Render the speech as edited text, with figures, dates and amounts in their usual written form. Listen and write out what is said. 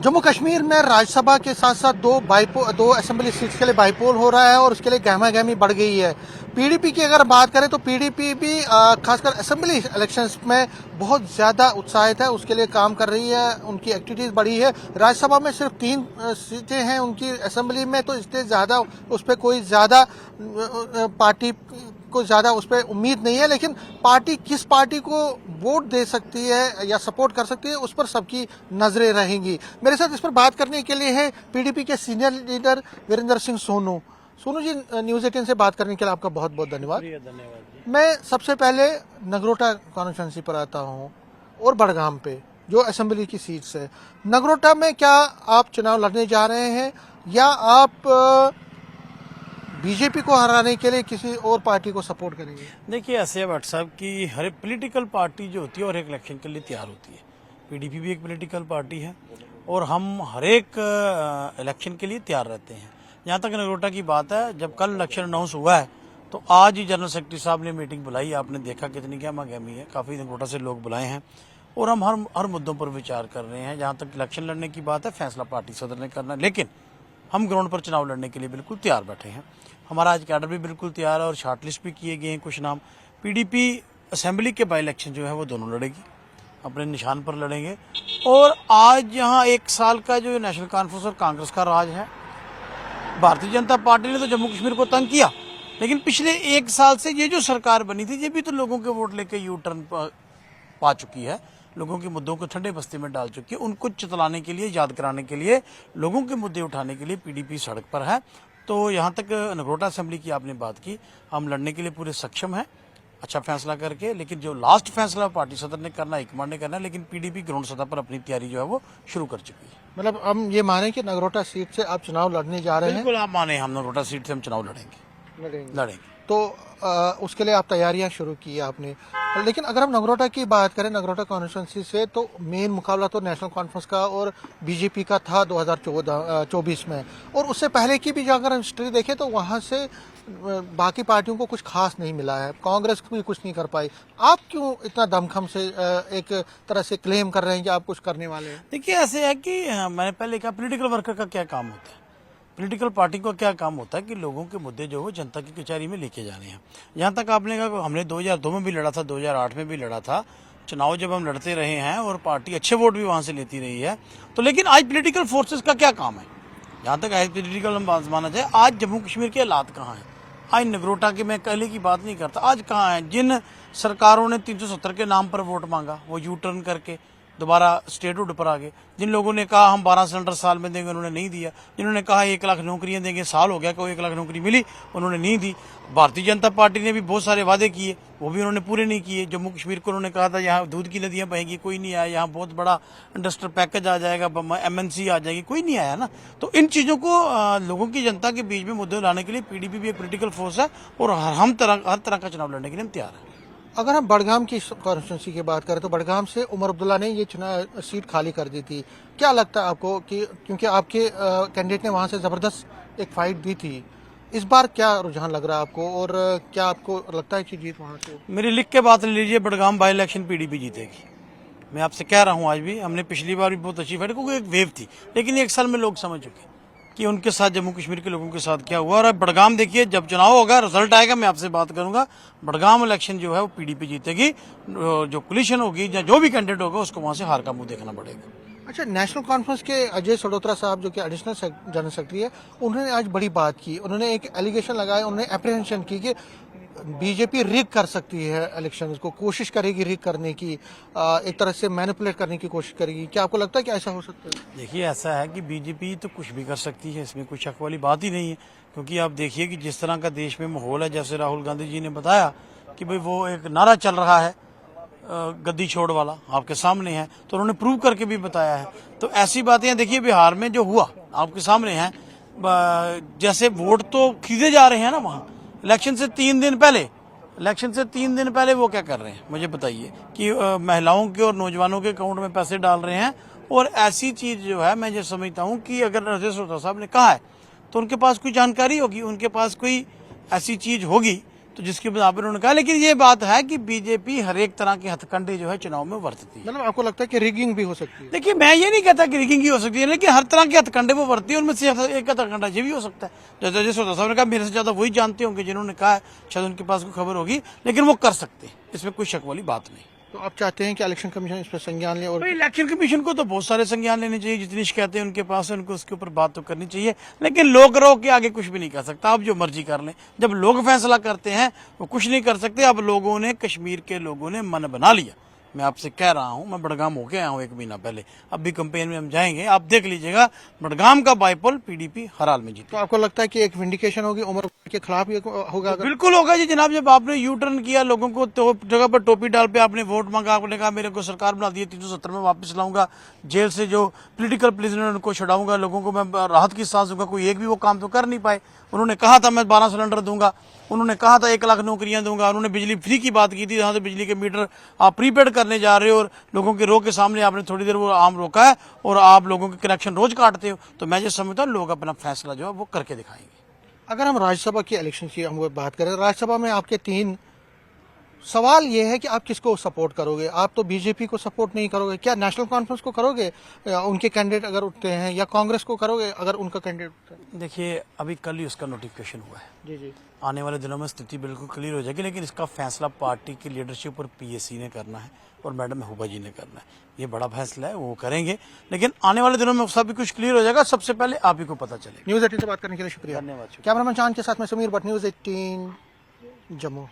जम्मू कश्मीर में राज्यसभा के साथ साथ दो असेंबली सीट्स के लिए बाईपोल हो रहा है और उसके लिए गहमा गहमी बढ़ गई है। पीडीपी की अगर बात करें तो पीडीपी भी खासकर असेंबली इलेक्शंस में बहुत ज़्यादा उत्साहित है, उसके लिए काम कर रही है, उनकी एक्टिविटीज़ बढ़ी है। राज्यसभा में सिर्फ 3 सीटें हैं उनकी असेंबली में, तो इसलिए ज़्यादा उस पर कोई ज़्यादा पार्टी को ज़्यादा उस पर उम्मीद नहीं है। लेकिन पार्टी किस पार्टी को वोट दे सकती है या सपोर्ट कर सकती है, उस पर सबकी नजरें रहेंगी। मेरे साथ इस पर बात करने के लिए है पीडीपी के senior leader Virendra Singh Sonu. Sonu ji, news 18 से बात करने के लिए आपका बहुत बहुत धन्यवाद। धन्यवाद। मैं सबसे पहले नगरोटा कॉन्स्टिट्यूंसी पर आता हूँ और बड़गाम पे जो असेंबली की सीट्स है। नगरोटा में क्या आप चुनाव लड़ने जा रहे हैं या आप बीजेपी को हराने के लिए किसी और पार्टी को सपोर्ट करेंगे? देखिए, ऐसे है भट्ट साहब की हर एक पॉलिटिकल पार्टी जो होती है और एक इलेक्शन के लिए तैयार होती है। पीडीपी भी एक पॉलिटिकल पार्टी है और हम हर एक इलेक्शन के लिए तैयार रहते हैं। जहाँ तक नगरोटा की बात है, जब कल इलेक्शन अनाउंस हुआ है तो आज ही जनरल सेक्रेटरी साहब ने मीटिंग बुलाई। आपने देखा कितनी गहमा गहमी है, काफ़ी नगरोटा से लोग बुलाए हैं और हम हर मुद्दों पर विचार कर रहे हैं। जहाँ तक इलेक्शन लड़ने की बात है, फैसला पार्टी सदर ने करना है, लेकिन हम ग्राउंड पर चुनाव लड़ने के लिए बिल्कुल तैयार बैठे हैं। हमारा आज कैडर भी बिल्कुल तैयार है और शॉर्टलिस्ट भी किए गए हैं कुछ नाम। पीडीपी असेंबली के बाई इलेक्शन जो है वो दोनों लड़ेगी, अपने निशान पर लड़ेंगे। और आज यहाँ 1 साल का जो नेशनल कॉन्फ्रेंस और कांग्रेस का राज है, भारतीय जनता पार्टी ने तो जम्मू कश्मीर को तंग किया, लेकिन पिछले 1 साल से ये जो सरकार बनी थी ये भी तो लोगों के वोट लेके यू टर्न पा चुकी है, लोगों के मुद्दों को ठंडे बस्ती में डाल चुकी है। उनको चितलाने के लिए, याद कराने के लिए, लोगों के मुद्दे उठाने के लिए पीडीपी सड़क पर है। तो यहाँ तक नगरोटा असेंबली की आपने बात की, हम लड़ने के लिए पूरे सक्षम हैं अच्छा फैसला करके। लेकिन जो लास्ट फैसला पार्टी सदर ने करना, हाईकमांड ने करना है, लेकिन पीडीपी ग्राउंड सतह पर अपनी तैयारी जो है वो शुरू कर चुकी है। मतलब हम ये माने कि नगरोटा सीट से आप चुनाव लड़ने जा रहे हैं? बिल्कुल आप माने, हम नगरोटा सीट से हम चुनाव लड़ेंगे। तो उसके लिए आप तैयारियां शुरू की आपने। लेकिन अगर हम नगरोटा की बात करें, नगरोटा कॉन्स्टिट्यूंसी से, तो मेन मुकाबला तो नेशनल कॉन्फ्रेंस का और बीजेपी का था 2024 में, और उससे पहले की भी अगर हिस्ट्री देखें तो वहां से बाकी पार्टियों को कुछ खास नहीं मिला है, कांग्रेस भी कुछ नहीं कर पाई। आप क्यों इतना दमखम से एक तरह से क्लेम कर रहे हैं कि आप कुछ करने वाले हैं? देखिए, ऐसे है कि मैंने पहले कहा, पॉलिटिकल वर्कर का क्या काम होता है, पॉलिटिकल पार्टी का क्या काम होता है कि लोगों के मुद्दे जो है जनता की कचहरी में लेके जाने हैं। यहाँ तक आपने कहा, हमने 2002 में भी लड़ा था, 2008 में भी लड़ा था चुनाव, जब हम लड़ते रहे हैं और पार्टी अच्छे वोट भी वहाँ से लेती रही है। तो लेकिन आज पॉलिटिकल फोर्सेस का क्या काम है, जहाँ तक आज पॉलिटिकल हम माना जाए, आज जम्मू कश्मीर के हालात कहाँ हैं? आज नगरोटा की मैं पहले की बात नहीं करता, आज कहाँ है? जिन सरकारों ने 370 के नाम पर वोट मांगा, वो यू टर्न करके दोबारा स्टेटहुड पर आ गए। जिन लोगों ने कहा हम 12 सिलेंडर साल में देंगे, उन्होंने नहीं दिया। जिन्होंने कहा 1 लाख नौकरियां देंगे, साल हो गया कोई 1 लाख नौकरी मिली, उन्होंने नहीं दी। भारतीय जनता पार्टी ने भी बहुत सारे वादे किए, वो भी उन्होंने पूरे नहीं किए। जम्मू कश्मीर को उन्होंने कहा था यहाँ दूध की नदियां बहेंगी, कोई नहीं आया। यहाँ बहुत बड़ा इंडस्ट्रियल पैकेज आ जाएगा, MNC आ जाएगी, कोई नहीं आया ना। तो इन चीज़ों को लोगों की, जनता के बीच में मुद्दे लाने के लिए पीडीपी भी एक पोलिटिकल फोर्स है और हम हर तरह का चुनाव लड़ने के लिए हम तैयार हैं। अगर हम बड़गाम की कॉन्स्टिट्यूंसी की बात करें तो बड़गाम से उमर अब्दुल्ला ने ये चुनाव सीट खाली कर दी थी। क्या लगता है आपको कि क्योंकि आपके कैंडिडेट ने वहां से जबरदस्त एक फाइट दी थी, इस बार क्या रुझान लग रहा है आपको और क्या आपको लगता है कि जीत वहां से? मेरी लिख के बात ले लीजिए, बड़गाम बाई इलेक्शन पीडीपी जीतेगी। मैं आपसे कह रहा हूँ, आज भी हमने पिछली बार भी बहुत अच्छी फाइट, क्योंकि एक वेव थी, लेकिन 1 साल में लोग समझ चुके कि उनके साथ, जम्मू कश्मीर के लोगों के साथ क्या हुआ। और अब बड़गाम देखिए, जब चुनाव होगा, रिजल्ट आएगा, मैं आपसे बात करूंगा। बड़गाम इलेक्शन जो है वो पीडीपी जीतेगी। जो कोलिशन होगी या जो भी कैंडिडेट होगा उसको वहां से हार का मुंह देखना पड़ेगा। अच्छा, नेशनल कॉन्फ्रेंस के अजय सडोत्रा साहब जो कि एडिशनल जनरल सेक्रेटरी है, उन्होंने आज बड़ी बात की। उन्होंने एक एलिगेशन लगाया, उन्होंने एप्रीहेंशन की कि बीजेपी रिग कर सकती है इलेक्शन को, कोशिश करेगी रिग करने की, एक तरह से मैनिपुलेट करने की कोशिश करेगी। क्या आपको लगता है कि ऐसा हो सकता है? देखिए, ऐसा है कि बीजेपी तो कुछ भी कर सकती है, इसमें कोई शक वाली बात ही नहीं है। क्योंकि आप देखिए कि जिस तरह का देश में माहौल है, जैसे राहुल गांधी जी ने बताया कि भाई वो एक नारा चल रहा है गद्दी छोड़ वाला, आपके सामने है, तो उन्होंने प्रूव करके भी बताया है। तो ऐसी बातें देखिए, बिहार में जो हुआ आपके सामने है, जैसे वोट तो खरीदे जा रहे हैं ना वहाँ। इलेक्शन से 3 दिन पहले वो क्या कर रहे हैं मुझे बताइए, कि महिलाओं के और नौजवानों के अकाउंट में पैसे डाल रहे हैं। और ऐसी चीज जो है, मैं ये समझता हूँ कि अगर अजय सडोत्रा साहब ने कहा है तो उनके पास कोई जानकारी होगी, उनके पास कोई ऐसी चीज होगी तो जिसके बाद आप उन्होंने कहा, लेकिन ये बात है कि बीजेपी हर एक तरह के हथकंडे जो है चुनाव में बरतती है। मतलब आपको लगता है कि रिगिंग भी हो सकती है? देखिए, मैं ये नहीं कहता कि रिगिंग ही हो सकती है, लेकिन हर तरह के हथकंडे वो बरती है, उनमें से एक हथकंडा ये भी हो सकता है। जैसे सोता साहब ने कहा, मेरे से ज्यादा वही जानते होंगे जिन्होंने कहा है, शायद उनके पास कोई खबर होगी, लेकिन वो कर सकते हैं, इसमें कोई शक वाली बात नहीं। तो आप चाहते हैं कि इलेक्शन कमीशन इस पर संज्ञान ले? और भाई, इलेक्शन कमीशन को तो बहुत सारे संज्ञान लेने चाहिए, जितनी शिकायतें उनके पास है उनको उसके ऊपर बात तो करनी चाहिए, लेकिन लोग रोक के आगे कुछ भी नहीं कर सकता। आप जो मर्जी कर लें, जब लोग फैसला करते हैं वो कुछ नहीं कर सकते। अब लोगों ने, कश्मीर के लोगों ने मन बना लिया। मैं आपसे कह रहा हूं, मैं बड़गाम होके आया हूं 1 महीना पहले, अब भी कंपेन में हम जाएंगे, आप देख लीजिएगा, बड़गाम का बाईपोल पीडीपी हर हाल में जीती। तो आपको लगता है कि एक विंडिकेशन होगी उमर के खिलाफ ये होगा? अगर बिल्कुल होगा जी जनाब। जब आपने यू टर्न किया, लोगों को तो जगह पर टोपी डाल पे आपने वोट मांगा, आपने कहा मेरे को सरकार बना दी, 370 में वापस लाऊंगा, जेल से जो पॉलिटिकल प्रिजनर उनको छुड़ाऊंगा, लोगों को मैं राहत की सांस दूंगा, कोई एक भी वो काम तो कर नहीं पाए। उन्होंने कहा था मैं 12 सिलेंडर दूंगा, उन्होंने कहा था 1 लाख नौकरियां दूंगा, उन्होंने बिजली फ्री की बात की थी, जहां से बिजली के मीटर आप प्रीपेड करने जा रहे हो और लोगों के रो के सामने आपने थोड़ी देर वो आम रोका है और आप लोगों के कनेक्शन रोज काटते हो। तो मैं जो समझता हूँ लोग अपना फैसला जो है वो करके दिखाएंगे। अगर हम राज्यसभा की इलेक्शन की हम बात करें, राज्यसभा में आपके 3 सवाल ये है कि आप किसको सपोर्ट करोगे? आप तो बीजेपी को सपोर्ट नहीं करोगे, क्या नेशनल कॉन्फ्रेंस को करोगे उनके कैंडिडेट अगर उठते हैं, या कांग्रेस को करोगे अगर उनका कैंडिडेट उठता है? देखिए, अभी कल ही उसका नोटिफिकेशन हुआ है, जी जी। आने वाले दिनों में स्थिति बिल्कुल क्लियर हो जाएगी, लेकिन इसका फैसला पार्टी की लीडरशिप और पीएसी ने करना है और मैडम महबूबा जी ने करना है। ये बड़ा फैसला है, वो करेंगे, लेकिन आने वाले दिनों में सब कुछ क्लियर हो जाएगा, सबसे पहले आप ही को पता चलेगा। न्यूज़ 18 से बात करने के लिए शुक्रिया। धन्यवाद। कैमरामैन चांद के साथ में समीर भट्ट, न्यूज़ 18 जम्मू।